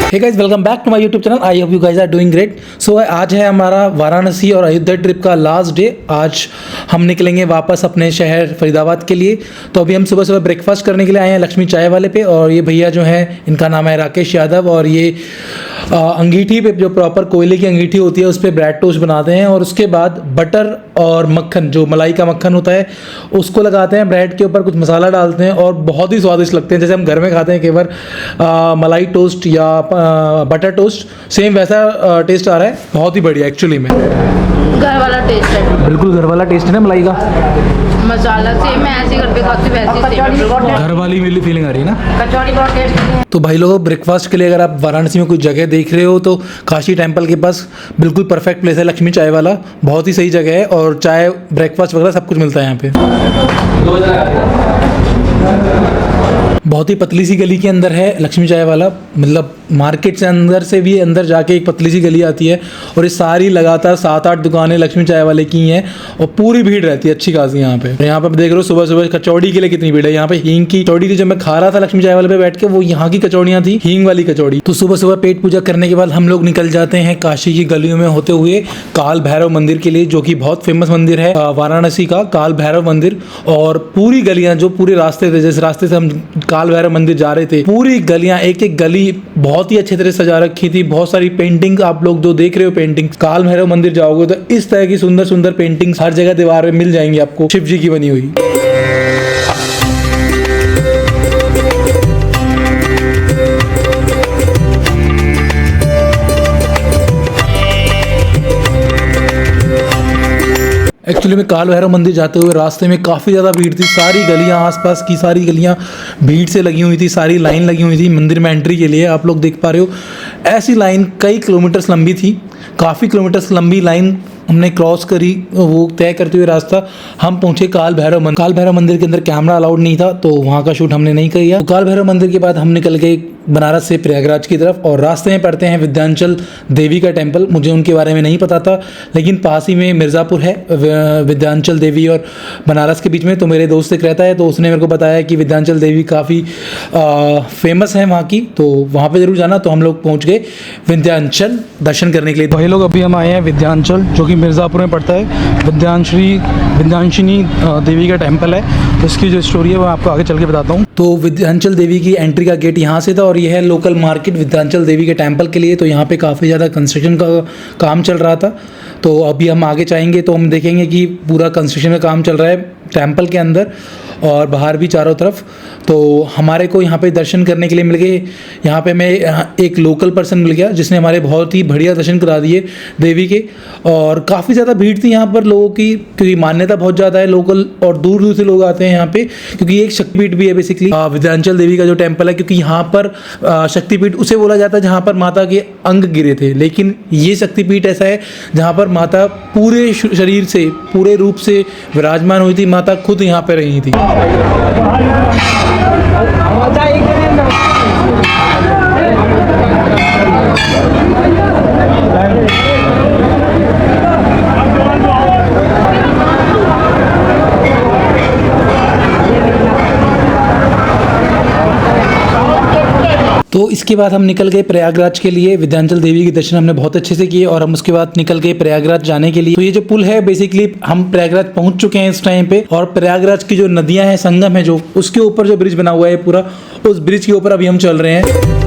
Hey guys, welcome back to my YouTube channel. I hope you guys are doing great. So आज है हमारा वाराणसी और Ayodhya trip का last day. आज हम निकलेंगे वापस अपने शहर फरीदाबाद के लिए। तो अभी हम सुबह सुबह ब्रेकफास्ट करने के लिए आए हैं लक्ष्मी चाय वाले पे। और ये भैया जो हैं, इनका नाम है राकेश यादव, और ये अंगीठी पे, जो प्रॉपर कोयले की अंगीठी होती है, उस पर ब्रेड टोस्ट बनाते हैं। और उसके बाद बटर और मक्खन, जो मलाई का मक्खन होता है, उसको लगाते हैं ब्रेड के ऊपर, कुछ मसाला डालते हैं और बहुत ही स्वादिष्ट लगते हैं। जैसे हम घर में खाते हैं केवल मलाई टोस्ट या बटर टोस्ट, सेम वैसा टेस्ट आ रहा है। बहुत ही बढ़िया एक्चुअली में, घर वाला टेस्ट है। बिल्कुल घर वाला टेस्ट है ना मलाई का। मसाला सेम, मैं ऐसे घर पे खाती हूँ वैसे सेम, घर वाली मिली फीलिंग आ रही है ना। कचौड़ी बहुत टेस्ट है। तो भाई लोगों, ब्रेकफास्ट के लिए अगर आप वाराणसी में कोई जगह देख रहे हो तो काशी टेम्पल के पास बिल्कुल परफेक्ट प्लेस है लक्ष्मी चाय वाला। बहुत ही सही जगह है और चाय, ब्रेकफास्ट वगैरह सब कुछ मिलता है यहाँ पे। बहुत ही पतली सी गली के अंदर है लक्ष्मी चाय वाला। मतलब मार्केट से अंदर से भी अंदर जाके एक पतली सी गली आती है और ये सारी लगातार 7-8 दुकानें लक्ष्मी चाय वाले की हैं और पूरी भीड़ रहती है अच्छी खासी यहाँ पे। यहाँ पे देख रहे हो सुबह सुबह कचौड़ी के लिए कितनी भीड़ है। यहाँ पे हींग की कचौड़ी थी, जब मैं खा रहा था लक्ष्मी चाय वाले पे बैठ के, वो यहाँ की कचौड़ियाँ थी, हींग वाली कचौड़ी। तो सुबह सुबह पेट पूजा करने के बाद हम लोग निकल जाते हैं काशी की गलियों में होते हुए काल भैरव मंदिर के लिए, जो कि बहुत फेमस मंदिर है वाराणसी का, काल भैरव मंदिर। और पूरी गलियाँ, जो पूरे रास्ते थे, जिस रास्ते से हम काल भैरव मंदिर जा रहे थे, पूरी गलियां, एक एक गली बहुत ही अच्छी तरह से सजा रखी थी। बहुत सारी पेंटिंग, आप लोग जो देख रहे हो पेंटिंग, काल भैरव मंदिर जाओगे तो इस तरह की सुंदर सुंदर पेंटिंग्स हर जगह दीवार में मिल जाएंगी आपको, शिव जी की बनी हुई। एक्चुअली में काल भैरव मंदिर जाते हुए रास्ते में काफ़ी ज़्यादा भीड़ थी। सारी गलियां, आसपास की सारी गलियां भीड़ से लगी हुई थी, सारी लाइन लगी हुई थी मंदिर में एंट्री के लिए। आप लोग देख पा रहे हो, ऐसी लाइन कई किलोमीटर्स लंबी थी। काफ़ी किलोमीटर्स लंबी लाइन हमने क्रॉस करी, वो तय करते हुए रास्ता हम पहुंचे काल भैरव मंदिर। काल भैरव मंदिर के अंदर कैमरा अलाउड नहीं था, तो वहाँ का शूट हमने नहीं किया। तो काल भैरव मंदिर के बाद हम निकल गए बनारस से प्रयागराज की तरफ, और रास्ते में पड़ते हैं विंध्याचल देवी का टेम्पल। मुझे उनके बारे में नहीं पता था, लेकिन पास ही में मिर्ज़ापुर है विंध्याचल देवी और बनारस के बीच में। तो मेरे दोस्त एक रहता है, तो उसने मेरे को बताया कि विंध्याचल देवी काफ़ी फेमस है वहाँ की, तो वहाँ पे ज़रूर जाना। तो हम लोग पहुँच गए विंध्याचल दर्शन करने के लिए। भाई लोग, अभी हम आए हैं विंध्याचल, जो कि मिर्ज़ापुर में पड़ता है। विंध्याचली देवी का टेम्पल है। तो इसकी जो स्टोरी है वो आपको आगे चल के बताता हूँ। तो विंध्याचल देवी की एंट्री का गेट यहाँ से था, और यह है लोकल मार्केट विंध्याचल देवी के टेम्पल के लिए। तो यहाँ पे काफ़ी ज़्यादा कंस्ट्रक्शन का काम चल रहा था। तो अभी हम आगे जाएंगे तो हम देखेंगे कि पूरा कंस्ट्रक्शन का काम चल रहा है टेम्पल के अंदर और बाहर भी चारों तरफ। तो हमारे को यहाँ पे दर्शन करने के लिए मिल गए। यहाँ पे मैं एक लोकल पर्सन मिल गया जिसने हमारे बहुत ही बढ़िया दर्शन करा दिए देवी के। और काफ़ी ज़्यादा भीड़ थी यहाँ पर लोगों की, क्योंकि मान्यता बहुत ज़्यादा है। लोकल और दूर दूर से लोग आते हैं यहाँ पे, क्योंकि ये एक शक्तिपीठ भी है बेसिकली विंध्याचल देवी का जो टेम्पल है। क्योंकि यहाँ पर शक्तिपीठ उसे बोला जाता है जहाँ पर माता के अंग गिरे थे, लेकिन ये शक्तिपीठ ऐसा है जहाँ पर माता पूरे शरीर से, पूरे रूप से विराजमान हुई थी। माता खुद यहाँ पे रही थी। तो इसके बाद हम निकल गए प्रयागराज के लिए। विंध्याचल देवी के दर्शन हमने बहुत अच्छे से किए और हम उसके बाद निकल गए प्रयागराज जाने के लिए। तो ये जो पुल है, बेसिकली हम प्रयागराज पहुंच चुके हैं इस टाइम पे, और प्रयागराज की जो नदियां हैं, संगम है, जो उसके ऊपर जो ब्रिज बना हुआ है पूरा, उस ब्रिज के ऊपर अभी हम चल रहे हैं।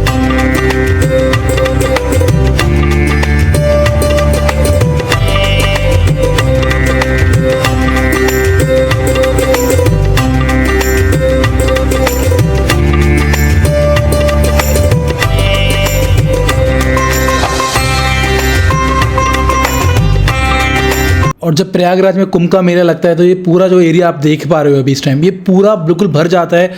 और जब प्रयागराज में कुंभ का मेला लगता है तो ये पूरा जो एरिया आप देख पा रहे हो अभी इस टाइम, ये पूरा बिल्कुल भर जाता है।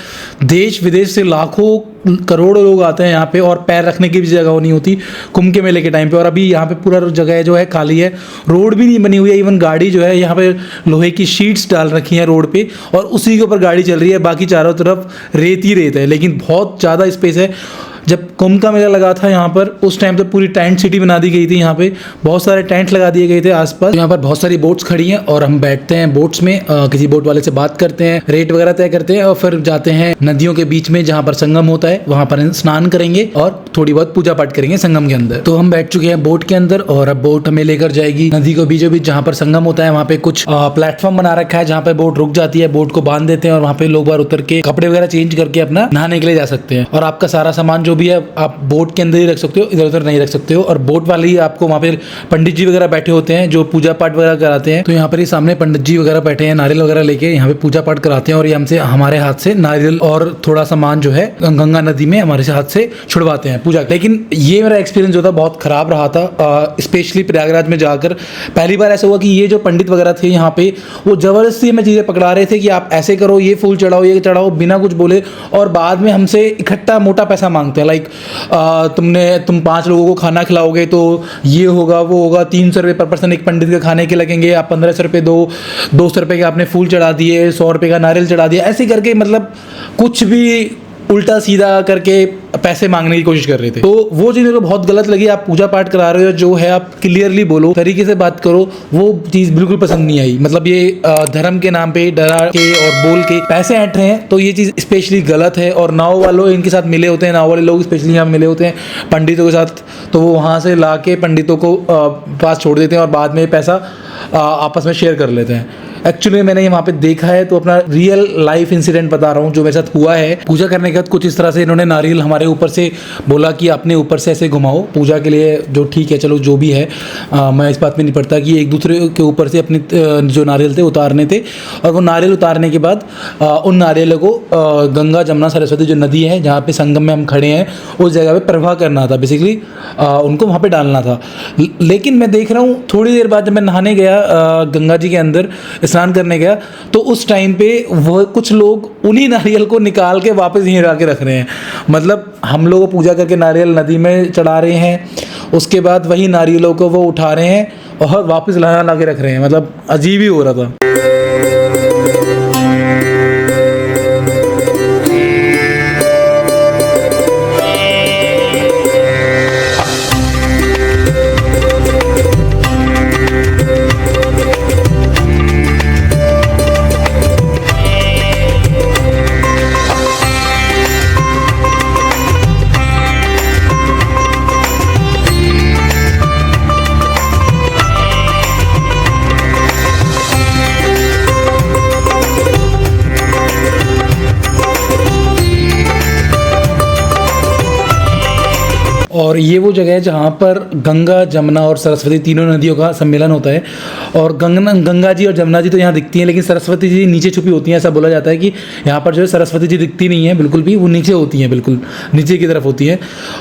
देश विदेश से लाखों करोड़ों लोग आते हैं यहाँ पे, और पैर रखने की भी जगह नहीं होती कुंभ के मेले के टाइम पे। और अभी यहाँ पे पूरा जगह जो है खाली है, रोड भी नहीं बनी हुई है। इवन गाड़ी जो है, यहाँ पे लोहे की शीट्स डाल रखी हैं रोड पे और उसी के ऊपर गाड़ी चल रही है। बाकी चारों तरफ रेत ही रेत है, लेकिन बहुत ज़्यादा स्पेस है। जब कुंभ का मेला लगा था यहाँ पर, उस टाइम तो पूरी टेंट सिटी बना दी गई थी। यहाँ पे बहुत सारे टेंट लगा दिए गए थे आसपास। यहाँ पर बहुत सारी बोट्स खड़ी हैं और हम बैठते हैं बोट्स में, किसी बोट वाले से बात करते हैं, रेट वगैरह तय करते हैं और फिर जाते हैं नदियों के बीच में जहाँ पर संगम होता है, वहाँ पर स्नान करेंगे और थोड़ी बहुत पूजा पाठ करेंगे संगम के अंदर। तो हम बैठ चुके हैं बोट के अंदर और अब बोट हमें लेकर जाएगी नदी को बीचों बीच जहाँ पर संगम होता है। वहाँ पे कुछ प्लेटफॉर्म बना रखा है जहाँ पे बोट रुक जाती है, बोट को बांध देते हैं और वहाँ पे लोग बाहर उतर के कपड़े वगैरह चेंज करके अपना नहाने के लिए जा सकते हैं। और आपका सारा सामान जो भी है आप बोट के अंदर ही रख सकते हो, इधर उधर नहीं रख सकते हो। और बोट वाले ही आपको वहाँ पे पंडित जी वगैरह बैठे होते हैं जो पूजा पाठ वगैरह कराते हैं। तो यहाँ पर ही सामने पंडित जी वगैरह बैठे हैं, नारियल वगैरह लेके यहाँ पे पूजा पाठ कराते हैं और ये हमसे हमारे हाथ से नारियल और थोड़ा सामान जो है गंगा नदी में हमारे हाथ से छुड़वाते हैं पूजा। लेकिन ये मेरा एक्सपीरियंस जो था बहुत खराब रहा था, स्पेशली प्रयागराज में जाकर। पहली बार ऐसा हुआ कि ये जो पंडित वगैरह थे यहाँ पे वो जबरदस्ती हमें चीज़ें पकड़ा रहे थे कि आप ऐसे करो, ये फूल चढ़ाओ, ये चढ़ाओ, बिना कुछ बोले, और बाद में हमसे इकट्ठा मोटा पैसा मांगते हैं। लाइक तुम 5 लोगों को खाना खिलाओगे तो ये होगा वो होगा, 300 रुपये पर पर्सन एक पंडित के खाने के लगेंगे, आप 1500 रुपये दो, 200 रुपये के आपने फूल चढ़ा दिए, 100 रुपये का नारियल चढ़ा दिया, ऐसे करके मतलब कुछ भी उल्टा सीधा करके पैसे मांगने की कोशिश कर रहे थे। तो वो चीज़ मेरे को बहुत गलत लगी। आप पूजा पाठ करा रहे हो, जो है आप क्लियरली बोलो, तरीके से बात करो, वो चीज़ बिल्कुल पसंद नहीं आई। मतलब ये धर्म के नाम पे डरा के और बोल के पैसे ऐंठ रहे हैं, तो ये चीज़ स्पेशली गलत है। और नाव वालों इनके साथ मिले होते हैं, नाव वाले लोग स्पेशली यहाँ मिले होते हैं पंडितों के साथ, तो वो वहाँ से ला के पंडितों को पास छोड़ देते हैं और बाद में पैसा आपस में शेयर कर लेते हैं। एक्चुअली मैंने वहाँ पे देखा है, तो अपना रियल लाइफ इंसिडेंट बता रहा हूँ जो मेरे साथ हुआ है। पूजा करने के बाद कुछ इस तरह से इन्होंने नारियल हमारे ऊपर से बोला कि अपने ऊपर से ऐसे घुमाओ पूजा के लिए, जो ठीक है चलो जो भी है, मैं इस बात में नहीं पड़ता कि एक दूसरे के ऊपर से अपने जो नारियल थे उतारने थे। और वो नारियल उतारने के बाद उन नारियलों को गंगा जमुना सरस्वती जो नदी है जहाँ पे संगम में हम खड़े हैं उस जगह पे प्रवाह करना था, बेसिकली उनको वहाँ पे डालना था। लेकिन मैं देख रहा हूँ थोड़ी देर बाद जब मैं नहाने गया गंगा जी के अंदर स्नान करने गया, तो उस टाइम पे वो कुछ लोग उन्हीं नारियल को निकाल के वापस यहीं ला के रख रहे हैं। मतलब हम लोग पूजा करके नारियल नदी में चढ़ा रहे हैं, उसके बाद वही नारियलों को वो उठा रहे हैं और वापस ला के रख रहे हैं। मतलब अजीब ही हो रहा था। और ये वो जगह है जहाँ पर गंगा जमुना और सरस्वती तीनों नदियों का सम्मेलन होता है। और गंगा जी और जमुना जी तो यहाँ दिखती हैं, लेकिन सरस्वती जी नीचे छुपी होती हैं। ऐसा बोला जाता है कि यहाँ पर जो है सरस्वती जी दिखती नहीं है बिल्कुल भी, वो नीचे होती हैं, बिल्कुल नीचे की तरफ होती है।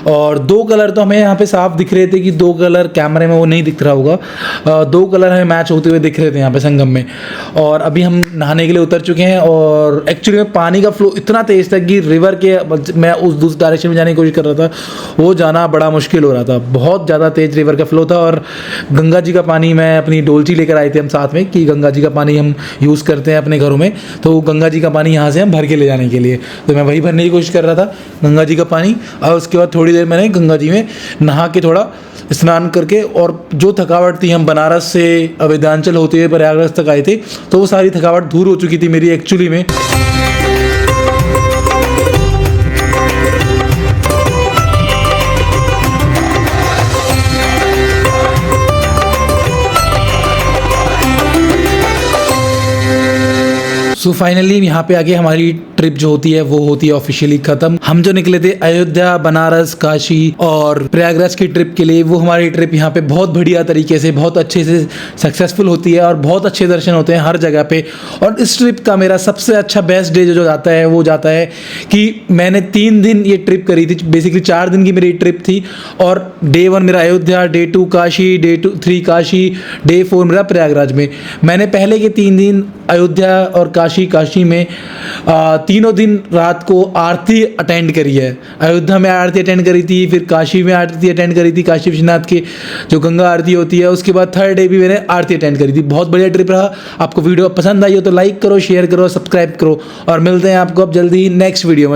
और 2 कलर तो हमें यहाँ पे साफ दिख रहे थे कि 2 कलर कैमरे में वो नहीं दिख रहा होगा, 2 कलर हमें मैच होते हुए दिख रहे थे यहाँ पे संगम में। और अभी हम नहाने के लिए उतर चुके हैं और एक्चुअली में पानी का फ्लो इतना तेज़ था कि रिवर के, मैं उस दूसरी डायरेक्शन में जाने की कोशिश कर रहा था, वो जाना बड़ा मुश्किल हो रहा था। बहुत ज़्यादा तेज़ रिवर का फ्लो था। और गंगा जी का पानी, मैं अपनी डोलची लेकर आए थे हम साथ में कि गंगा जी का पानी हम यूज़ करते हैं अपने घरों में, तो गंगा जी का पानी यहाँ से हम भर के ले जाने के लिए, तो मैं वही भरने की कोशिश कर रहा था गंगा जी का पानी। और उसके बाद थोड़ी देर मैंने गंगा जी में नहा के थोड़ा स्नान करके, और जो थकावट थी, हम बनारस से विंध्याचल होते हुए प्रयागराज तक आए थे, तो वो सारी थकावट दूर हो चुकी थी मेरी एक्चुअली में। सो फाइनली यहाँ पे आके हमारी ट्रिप जो होती है वो होती है ऑफिशियली खत्म। हम जो निकले थे अयोध्या, बनारस, काशी और प्रयागराज की ट्रिप के लिए, वो हमारी ट्रिप यहाँ पे बहुत बढ़िया तरीके से, बहुत अच्छे से सक्सेसफुल होती है और बहुत अच्छे दर्शन होते हैं हर जगह पे। और इस ट्रिप का मेरा सबसे अच्छा बेस्ट डे जो जाता है वो जाता है कि मैंने 3 दिन ये ट्रिप करी थी, बेसिकली 4 दिन की मेरी ट्रिप थी। और डे 1 मेरा Ayodhya, day 2 Kashi, day 3 Kashi, day 4 मेरा प्रयागराज में। मैंने पहले के 3 दिन अयोध्या और काशी में तीनों दिन रात को आरती अटेंड करी है। अयोध्या में आरती अटेंड करी थी, फिर काशी में आरती अटेंड करी थी, काशी विश्वनाथ की जो गंगा आरती होती है। उसके बाद 3rd डे भी मैंने आरती अटेंड करी थी। बहुत बढ़िया ट्रिप रहा। आपको वीडियो पसंद आई हो तो लाइक करो, शेयर करो, सब्सक्राइब करो और मिलते हैं आपको अब जल्दी नेक्स्ट वीडियो में।